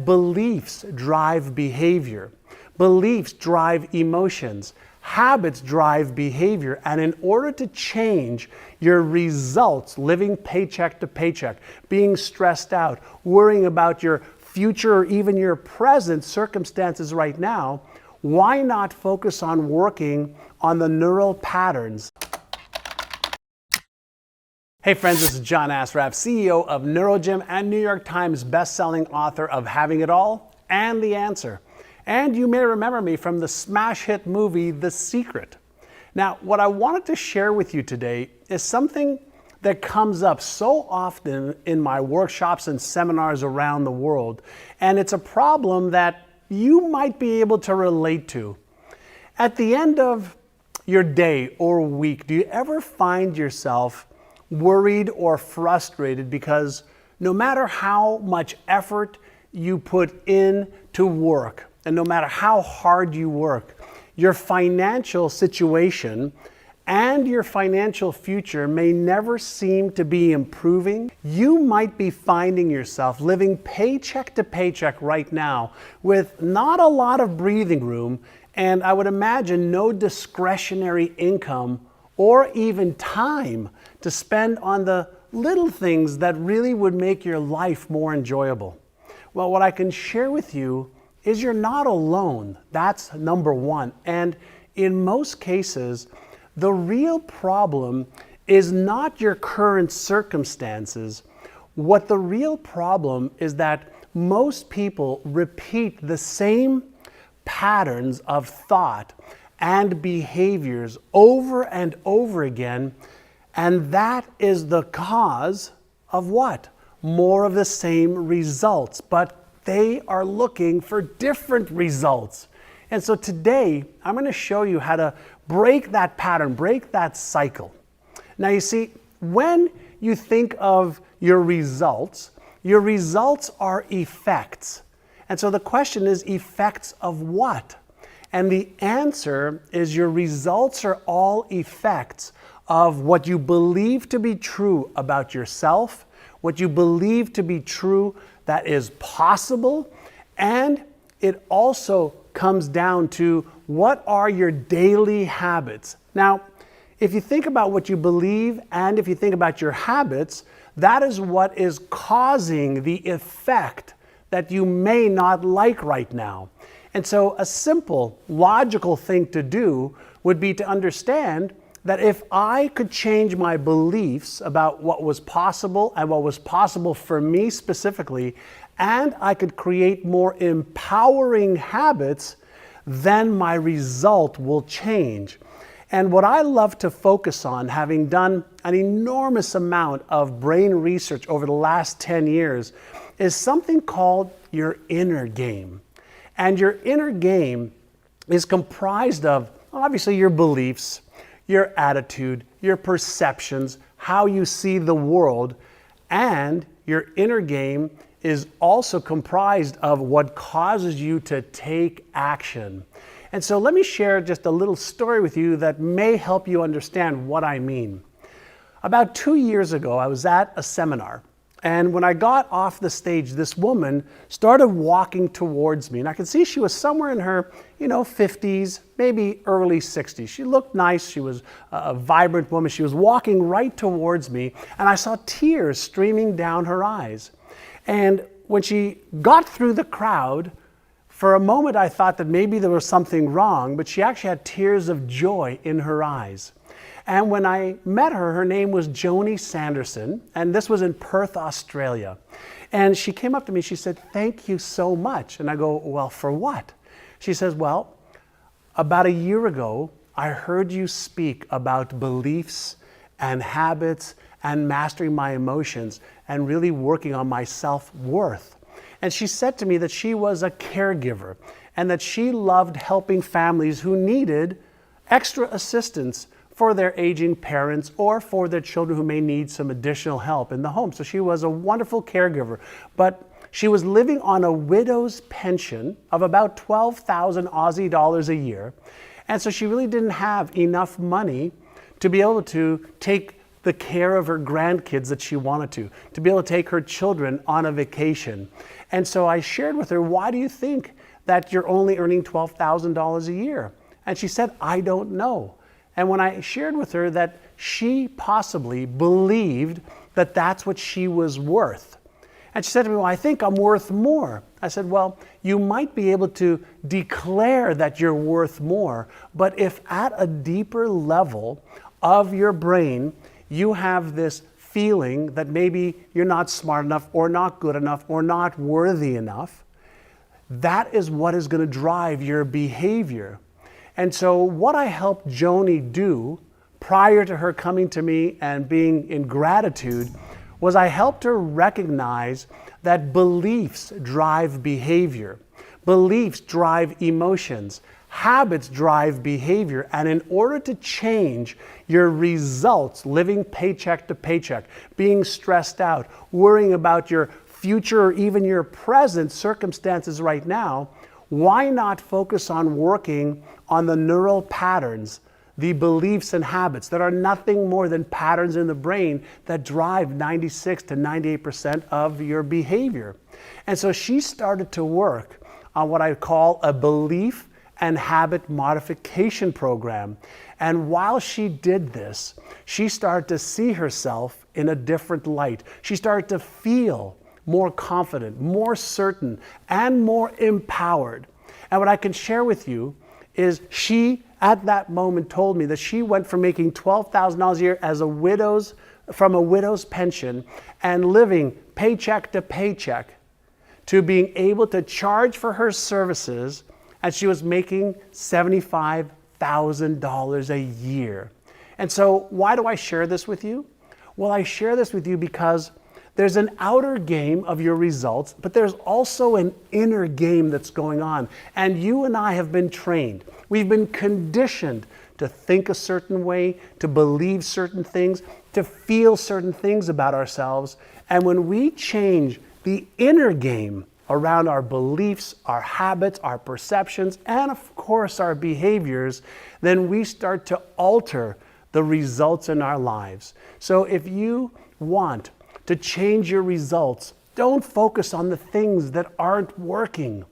beliefs drive behavior. Beliefs drive emotions. Habits drive behavior. And in order to change your results, living paycheck to paycheck, being stressed out, worrying about your future or even your present circumstances right now, why not focus on working on the neural patterns? Hey friends, this is John Assaraf, CEO of NeuroGym and New York Times bestselling author of Having It All and The Answer. And you may remember me from the smash hit movie, The Secret. Now, what I wanted to share with you today is something that comes up so often in my workshops and seminars around the world, and it's a problem that you might be able to relate to. At the end of your day or week, do you ever find yourself worried or frustrated because no matter how much effort you put in to work, and no matter how hard you work, your financial situation and your financial future may never seem to be improving? You might be finding yourself living paycheck to paycheck right now with not a lot of breathing room, and I would imagine no discretionary income or even time to spend on the little things that really would make your life more enjoyable. Well, what I can share with you is you're not alone. That's number one. And in most cases, the real problem is not your current circumstances. What the real problem is that most people repeat the same patterns of thought and behaviors over and over again, and that is the cause of what? More of the same results, but they are looking for different results. And so today, I'm going to show you how to break that pattern, break that cycle. Now you see, when you think of your results are effects. And so the question is, effects of what? And the answer is your results are all effects of what you believe to be true about yourself, what you believe to be true that is possible, and it also comes down to what are your daily habits. Now, if you think about what you believe and if you think about your habits, that is what is causing the effect that you may not like right now. And so a simple, logical thing to do would be to understand that if I could change my beliefs about what was possible and what was possible for me specifically, and I could create more empowering habits, then my result will change. And what I love to focus on, having done an enormous amount of brain research over the last 10 years, is something called your inner game. And your inner game is comprised of, obviously, your beliefs, your attitude, your perceptions, how you see the world, and your inner game is also comprised of what causes you to take action. And so let me share just a little story with you that may help you understand what I mean. About 2 years ago, I was at a seminar. And when I got off the stage, this woman started walking towards me. And I could see she was somewhere in her, 50s, maybe early 60s. She looked nice. She was a vibrant woman. She was walking right towards me. And I saw tears streaming down her eyes. And when she got through the crowd, for a moment I thought that maybe there was something wrong, but she actually had tears of joy in her eyes. And when I met her, her name was Joni Sanderson, and this was in Perth, Australia. And she came up to me, she said, "Thank you so much." And I go, "Well, for what?" She says, "Well, about a year ago, I heard you speak about beliefs and habits and mastering my emotions and really working on my self-worth." And she said to me that she was a caregiver and that she loved helping families who needed extra assistance for their aging parents or for their children who may need some additional help in the home. So she was a wonderful caregiver, but she was living on a widow's pension of about 12,000 Aussie dollars a year. And so she really didn't have enough money to be able to take the care of her grandkids that she wanted to be able to take her children on a vacation. And so I shared with her, why do you think that you're only earning $12,000 a year? And she said, I don't know. And when I shared with her that she possibly believed that that's what she was worth. And she said to me, well, I think I'm worth more. I said, well, you might be able to declare that you're worth more, but if at a deeper level of your brain, you have this feeling that maybe you're not smart enough or not good enough or not worthy enough, that is what is going to drive your behavior. And so what I helped Joni do prior to her coming to me and being in gratitude was I helped her recognize that beliefs drive behavior. Beliefs drive emotions. Habits drive behavior. And in order to change your results, living paycheck to paycheck, being stressed out, worrying about your future or even your present circumstances right now, why not focus on working on the neural patterns, the beliefs and habits that are nothing more than patterns in the brain that drive 96 to 98% of your behavior. And so she started to work on what I call a belief and habit modification program. And while she did this, she started to see herself in a different light. She started to feel more confident, more certain, and more empowered. And what I can share with you is she, at that moment, told me that she went from making $12,000 a year as from a widow's pension and living paycheck to paycheck to being able to charge for her services, and she was making $75,000 a year. And so why do I share this with you? Well, I share this with you because there's an outer game of your results, but there's also an inner game that's going on. And you and I have been trained. We've been conditioned to think a certain way, to believe certain things, to feel certain things about ourselves. And when we change the inner game around our beliefs, our habits, our perceptions, and of course our behaviors, then we start to alter the results in our lives. So if you want to change your results, don't focus on the things that aren't working.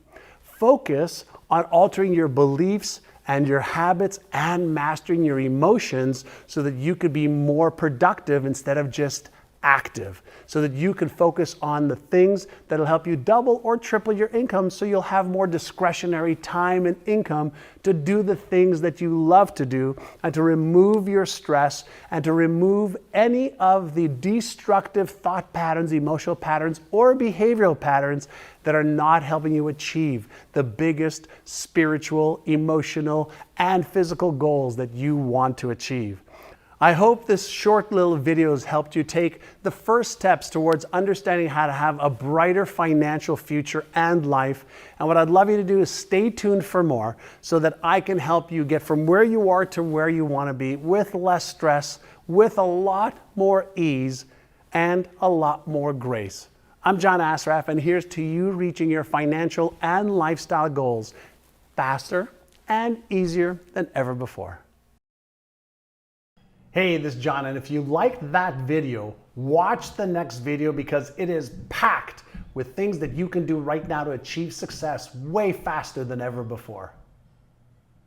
Focus on altering your beliefs and your habits and mastering your emotions so that you could be more productive instead of just active, so that you can focus on the things that'll help you double or triple your income so you'll have more discretionary time and income to do the things that you love to do and to remove your stress and to remove any of the destructive thought patterns, emotional patterns, or behavioral patterns that are not helping you achieve the biggest spiritual, emotional, and physical goals that you want to achieve. I hope this short little video has helped you take the first steps towards understanding how to have a brighter financial future and life. And what I'd love you to do is stay tuned for more so that I can help you get from where you are to where you want to be with less stress, with a lot more ease, and a lot more grace. I'm John Assaraf, and here's to you reaching your financial and lifestyle goals faster and easier than ever before. Hey, this is John, and if you liked that video, watch the next video because it is packed with things that you can do right now to achieve success way faster than ever before.